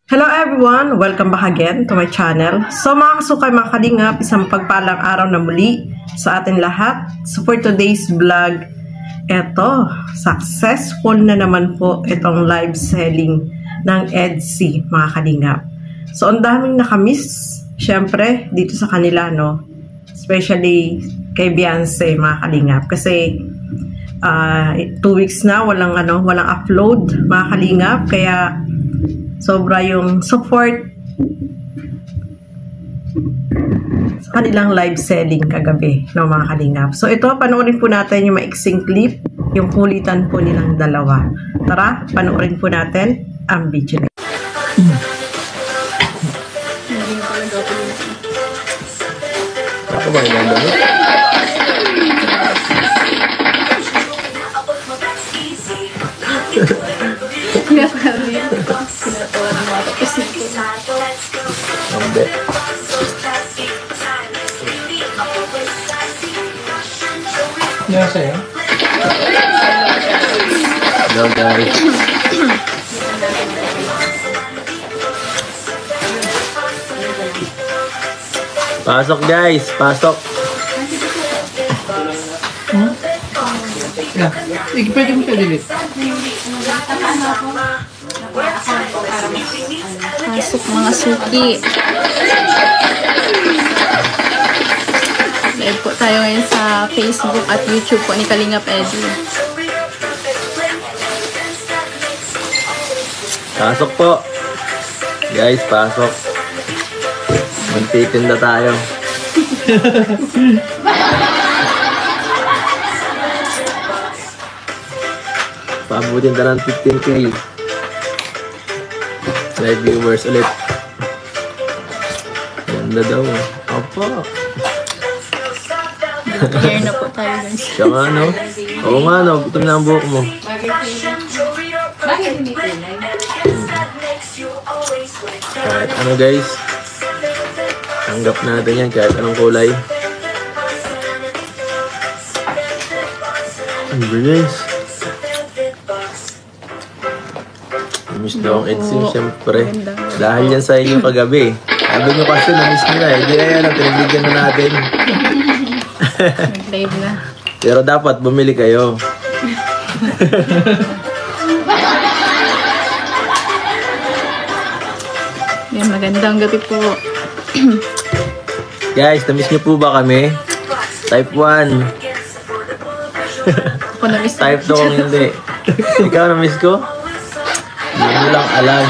Hello everyone! Welcome back again to my channel. So mga kasukay, mga kalingap, isang pagpalang araw na muli sa atin lahat. So for today's vlog, eto, successful na naman po itong live selling ng Etsy, mga kalingap. So ang daming nakamiss, syempre, dito sa kanila, no? Especially kay Beyonce, mga kalingap. Kasi 2 weeks na walang upload, mga kalingap. Kaya sobra yung support sa kanilang live selling kagabi, no, mga kalingap. So ito, panoorin po natin yung maiksing clip, yung kulitan po nilang dalawa. Tara, panoorin po natin ang video na. Ako ba yung ganda? Nasa yan? Hello guys. Pasok guys, pasok. Pwede mo ka-delete. Pasok mga suki. Live po tayo ngayon sa Facebook at YouTube po ni Kalingap Eddie. Pasok po. Guys, pasok. Magtitinda tayo. Pabutin tayo ng 15K. Live viewers ulit. Ganda daw. Opo. Clear na po tayo guys. Siya nga no? Oo nga no. Gutom na ang buhok mo. Kahit ano guys. Tanggap natin yan kahit anong kulay. Ang guys. Miss daw ang Etsy, siyempre. Dahil yan sa inyo kagabi. Sabi nyo kasi na-miss nila eh. Di na yan, pinabigyan na natin. Nag-live na. Pero dapat bumili kayo. Yan, magandang gabi po. Guys, na-miss nyo po ba kami? Type 1. Ako na-miss na. Type 2 kung hindi. Ikaw na-miss ko? Hindi mo lang alam.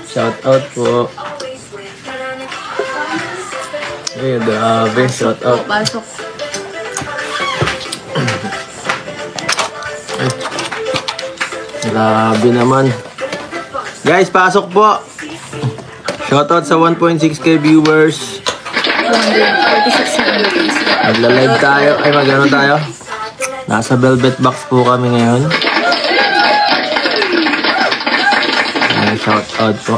Shout out po. Ay, grabe. Shout out. Pasok. Ay. Grabe naman. Guys, pasok po. Shout out sa 1.6k viewers. 246 Magla-live tayo. Ay, mag-ano tayo? Nasa velvet box po kami ngayon. Ay, shout out po.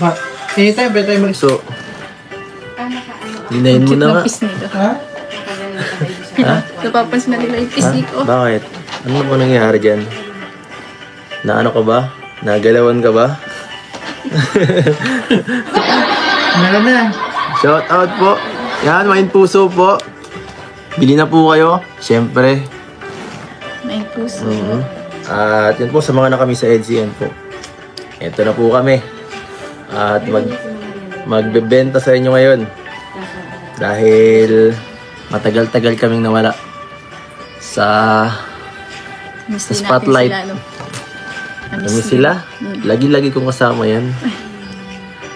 Ba, anytime, pwede tayo mag- So, hinayin mo na nga. Ha? Ha? Napapansin na nila yung Ha? pisik ko. Bakit? Ano po nangyayari dyan? Na ano ka ba? Nagalawan ka ba? Meron na. Shout out po. Yan, main puso po. Bili na po kayo. Siyempre. May puso. At yun po sa mga nakami sa Etsy, yan po. Ito na po kami. At magbebenta sa inyo ngayon. Dahil matagal-tagal kaming nawala sa spotlight. Namiss sila? Lagi-lagi kong kasama yan.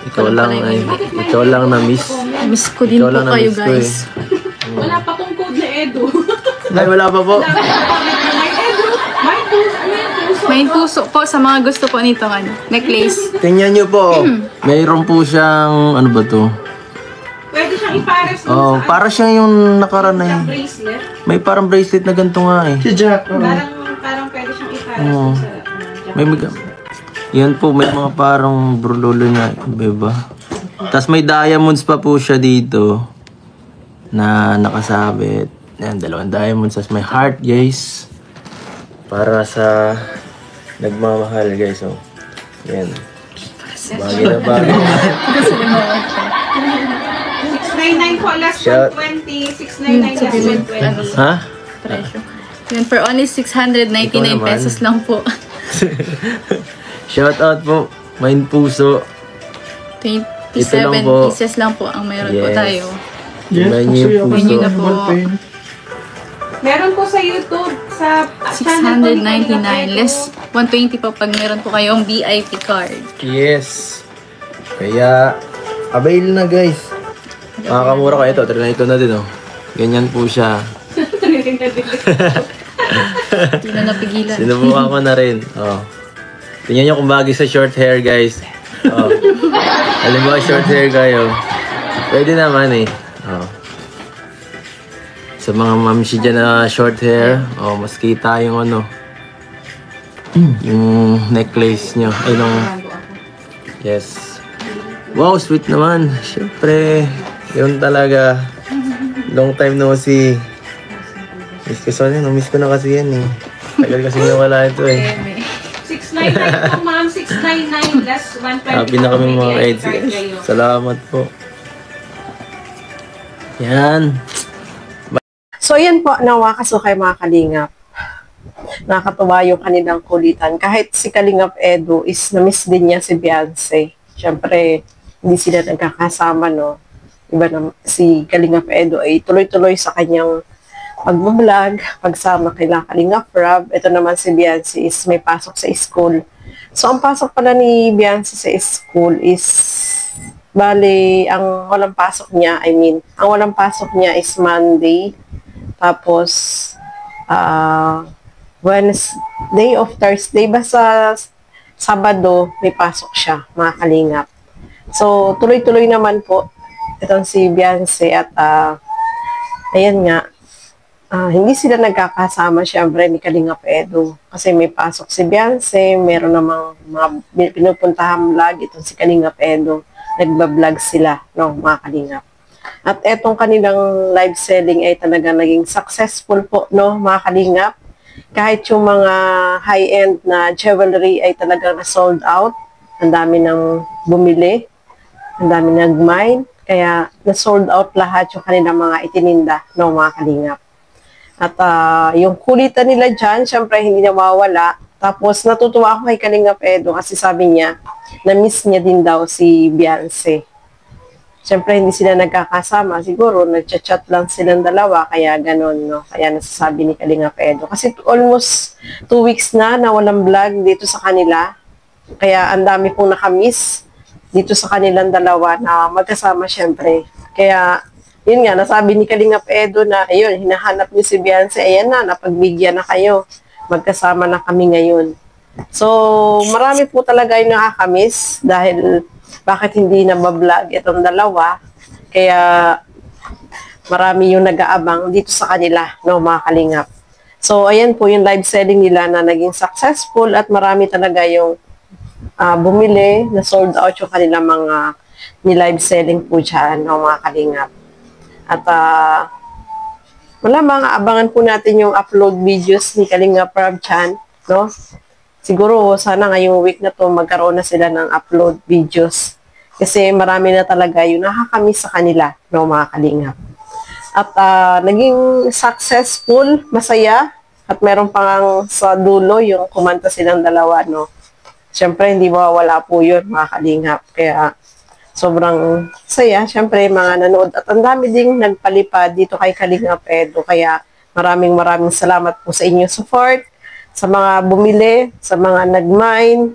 Ikaw lang ay, ikaw lang na-miss. Miss ko din po kayo guys. Wala pa tong code na Edo. Ay, wala pa po. May Edo. May puso. Ano yung puso? May puso po sa mga gusto po nitong necklace. Tingnan nyo po. Mayroon po siyang, ano ba to? Pwede siyang ipares dun Oh, sa para siyang yung nakaraan na yun. bracelet. May parang bracelet na ganito nga eh. Si Jack. Parang pwede siyang ipares Oo. dun sa May Yan po, may mga parang brulolo na, diba? Tapos may diamonds pa po siya dito na nakasabit. Yan, 2 diamonds. Tapos may heart, guys. Para sa nagmamahal, guys. So, yan. Bagay na bagay. 699 po, last Shout. 120. 699 last 120. Ha? Presyo. Yan, for only 699 Ikaw naman. pesos lang po. Shout out po. Main puso. 27 Ito lang po. pieces lang po ang mayroon po Yes. tayo. Tingnan niyo yung puso. Yun na po. Meron po sa YouTube, sa channel po ni Kalinga 699 Edo. less 120 pa pag meron po kayong VIP card. Yes. Kaya, avail na, guys. Makakamura kayo ito. Trinay ko na din, oh. Ganyan po siya. Hindi na napigilan. Sinubukan ko na rin. Oh. Tingnan nyo kung bagay sa short hair, guys. Oh. Halimbawa, short hair kayo. Pwede naman eh. Oh. Sa mga mamsi dyan na short hair, oh, mas kita yung ano, yung necklace nyo. Ay, nung... Yes. Wow, sweet naman. Siyempre, yun talaga. Long time no see. Miss ko, sorry, miss ko na kasi yan eh. Tagal kasi nawala ito eh. 699 po, ma'am. 699 last 120. Happy na kami mga VIP kids. card kayo. Salamat po. Yan. So yan po, nawa kasukay mga kalingap. Nakakatuwa yung kanilang kulitan. Kahit si Kalingap Edo is na-miss din niya si Beyonce. Siyempre, hindi sila nagkakasama, no? Iba na, si Kalingap Edo ay tuloy-tuloy sa kanyang pag-vlog, pagsama kay Kalingap Rob. Ito naman si Beyonce is may pasok sa school. So, ang pasok pala ni Beyonce sa school is bali, ang walang pasok niya, ang walang pasok niya is Monday. Tapos, Wednesday of Thursday, basta Sabado, may pasok siya, mga kalingap. So, tuloy-tuloy naman po itong si Beyonce at ayan nga, hindi sila nagkakasama syempre ni Kalingap Edo kasi may pasok si Beyonce, meron namang mga pinupuntahan vlog itong si Kalingap Edo, nagbablog sila, no, mga kalingap. At etong kanilang live selling ay talaga naging successful po, no, mga kalingap. Kahit yung mga high-end na jewelry ay talaga na-sold out. Ang dami nang bumili. Ang dami nag-mine. Kaya na-sold out lahat yung kanilang mga itininda, no, mga kalingap. At yung kulitan nila dyan, syempre hindi na mawawala. Tapos natutuwa ako kay Kalingap Edo kasi sabi niya, na-miss niya din daw si Beyonce. Siyempre, hindi sila nagkakasama. Siguro, nagchat-chat lang silang dalawa. Kaya ganun, no? Kaya nasasabi ni Kalingap Edo. Kasi almost 2 weeks na walang vlog dito sa kanila. Kaya ang dami pong nakamiss dito sa kanilang dalawa na magkasama siyempre. Kaya, yun nga, nasabi ni Kalingap Edo na, ayun, hinahanap niyo si Beyonce. Ayan na, napagbigyan na kayo. Magkasama na kami ngayon. So, marami po talaga yung nakakamiss dahil bakit hindi na ba-vlog itong dalawa. Kaya marami yung nag-aabang dito sa kanila, no, mga kalingap. So, ayan po yung live selling nila na naging successful at marami talaga yung bumili, na sold out yung kanilang mga ni-live selling po dyan, no, mga kalingap. At malamang abangan po natin yung upload videos ni Kalingap Rob Chan, no? Siguro, sana ngayong week na to magkaroon na sila ng upload videos. Kasi marami na talaga yung nakakamiss sa kanila, no, mga kalingap. At naging successful, masaya, at meron pang sa dulo yung kumanta silang dalawa, no. Siyempre, hindi mawawala po yun, mga kalingap. Kaya, sobrang saya. Siyempre, mga nanood. At ang dami ding nagpalipad dito kay Kalingap Edo. Kaya, maraming salamat po sa inyong support. Sa mga bumili, sa mga nag-mine,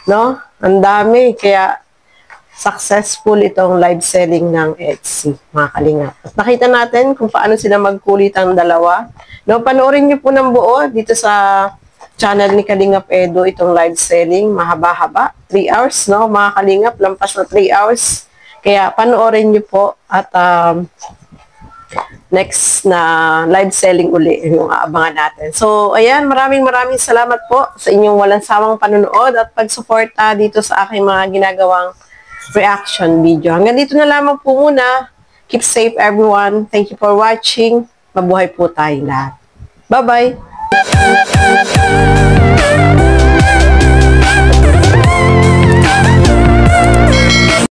no? Ang dami. Kaya, successful itong live selling ng Etsy, mga kalingap. At nakita natin kung paano sila magkulit ang dalawa. No, panoorin niyo po ng buo dito sa channel ni Kalingap Edo itong live selling. Mahaba-haba. 3 hours, no? Mga kalingap, lampas na 3 hours. Kaya, panoorin niyo po at next na live selling uli yung aabangan natin. So, ayan, maraming salamat po sa inyong walang sawang panunood at pag-suporta dito sa aking mga ginagawang reaction video. Hanggang dito na lamang po muna. Keep safe everyone. Thank you for watching. Mabuhay po tayong lahat. Bye-bye!